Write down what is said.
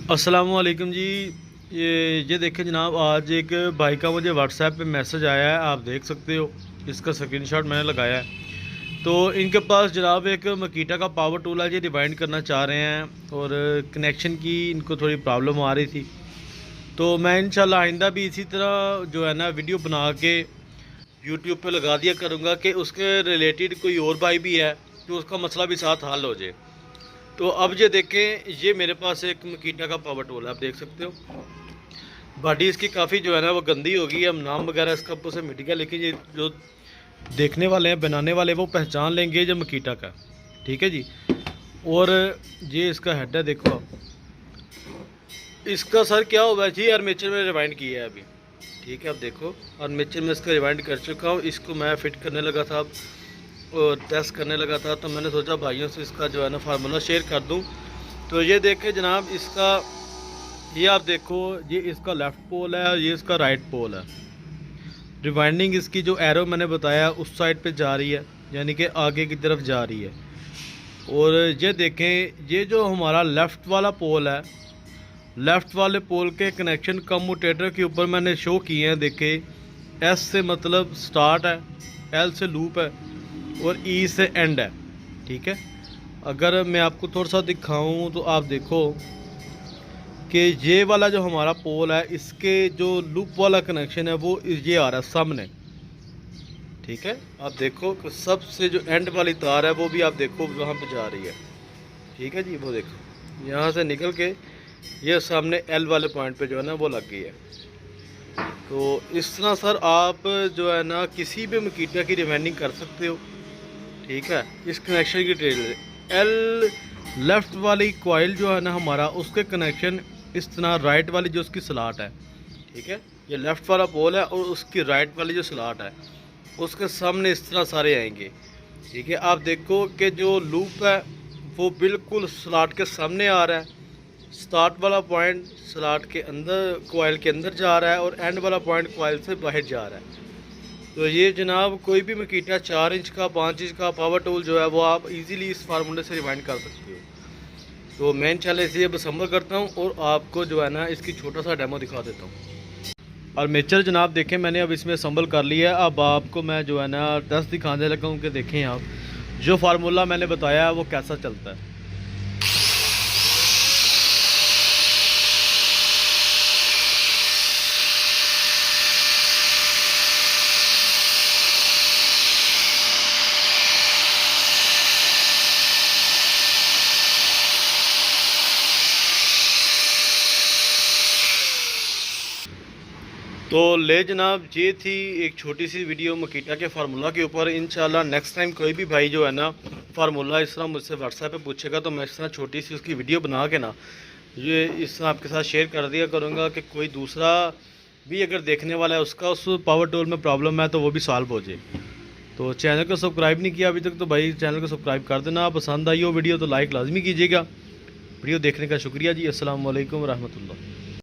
अस्सलामुअलैकुम जी। ये देखें जनाब, आज एक भाई का मुझे व्हाट्सएप पे मैसेज आया है, आप देख सकते हो। इसका स्क्रीनशॉट मैंने लगाया है। तो इनके पास जनाब एक मकीटा का पावर टूल है, ये रिवाइंड करना चाह रहे हैं और कनेक्शन की इनको थोड़ी प्रॉब्लम आ रही थी। तो मैं इंशाल्लाह आइंदा भी इसी तरह जो है ना वीडियो बना के यूट्यूब पे लगा दिया करूँगा कि उसके रिलेटेड कोई और भाई भी है तो उसका मसला भी साथ हल हो जाए। तो अब ये देखें, ये मेरे पास एक मकीटा का पावर टूल है, आप देख सकते हो। बॉडी इसकी काफ़ी जो है ना वो गंदी हो गई है, हम नाम वगैरह इसका ऊपर से मिट गया, लेकिन ये जो देखने वाले हैं, बनाने वाले, वो पहचान लेंगे जो मकीटा का। ठीक है जी। और ये इसका हेड है, देखो आप। इसका सर क्या हुआ है जी, आर्मेचर में रिवाइंड किया है अभी। ठीक है, आप देखो आर्मेचर में इसका रिवाइंड कर चुका हूँ। इसको मैं फिट करने लगा था और टेस्ट करने लगा था, तो मैंने सोचा भाइयों से इसका जो है ना फार्मूला शेयर कर दूं। तो ये देखें जनाब, इसका ये आप देखो, ये इसका लेफ़्ट पोल है और ये इसका राइट पोल है। रिवाइंडिंग इसकी जो एरो मैंने बताया उस साइड पे जा रही है, यानी कि आगे की तरफ जा रही है। और ये देखें, ये जो हमारा लेफ़्ट वाला पोल है, लेफ़्ट वाले पोल के कनेक्शन कम्यूटेटर के ऊपर मैंने शो किए हैं। देखें, एस से मतलब स्टार्ट है, एल से लूप है और ई से एंड है। ठीक है, अगर मैं आपको थोड़ा सा दिखाऊं तो आप देखो कि ये वाला जो हमारा पोल है, इसके जो लूप वाला कनेक्शन है वो ये आ रहा है सामने। ठीक है, आप देखो कि सबसे जो एंड वाली तार है वो भी आप देखो वहाँ पे जा रही है। ठीक है जी, वो देखो यहाँ से निकल के ये सामने एल वाले पॉइंट पे जो है ना वो लग गई है। तो इस तरह सर आप जो है ना किसी भी मकीटा की रिवाइंडिंग कर सकते हो। ठीक है, इस कनेक्शन की ट्रेल एल लेफ़्ट वाली कॉइल जो है ना हमारा, उसके कनेक्शन इस तरह राइट वाली जो उसकी स्लॉट है। ठीक है, ये लेफ़्ट वाला पोल है और उसकी राइट वाली जो स्लॉट है उसके सामने इस तरह सारे आएंगे। ठीक है, आप देखो कि जो लूप है वो बिल्कुल स्लॉट के सामने आ रहा है। स्टार्ट वाला पॉइंट स्लॉट के अंदर, कॉइल के अंदर जा रहा है और एंड वाला पॉइंट कॉइल से बाहर जा रहा है। तो ये जनाब कोई भी मकीटा 4 इंच का, 5 इंच का पावर टूल जो है वो आप इजीली इस फार्मूले से रिवाइंड कर सकते हो। तो मैं इंशाल्लाह इसे अब असम्बल करता हूँ और आपको जो है ना इसकी छोटा सा डेमो दिखा देता हूँ। और मेचर जनाब देखें, मैंने अब इसमें असम्बल कर लिया है। अब आपको मैं जो है ना 10 दिखाने लगा हूँ कि देखें आप जो फार्मूला मैंने बताया है वो कैसा चलता है। तो ले जनाब, ये थी एक छोटी सी वीडियो मकीटा के फार्मूला के ऊपर। इंशाल्लाह नेक्स्ट टाइम कोई भी भाई जो है ना फार्मूला इस तरह मुझसे व्हाट्सएप पे पूछेगा तो मैं इस तरह छोटी सी उसकी वीडियो बना के ना ये इस तरह आपके साथ शेयर कर दिया करूँगा कि कोई दूसरा भी अगर देखने वाला है, उसका उस पावर टूल में प्रॉब्लम है तो वो भी सॉल्व हो जाए। तो चैनल को सब्सक्राइब नहीं किया अभी तक तो भाई चैनल को सब्सक्राइब कर देना। पसंद आई हो वीडियो तो लाइक लाजमी कीजिएगा। वीडियो देखने का शुक्रिया जी। अस्सलाम वालेकुम रहमतुल्लाह।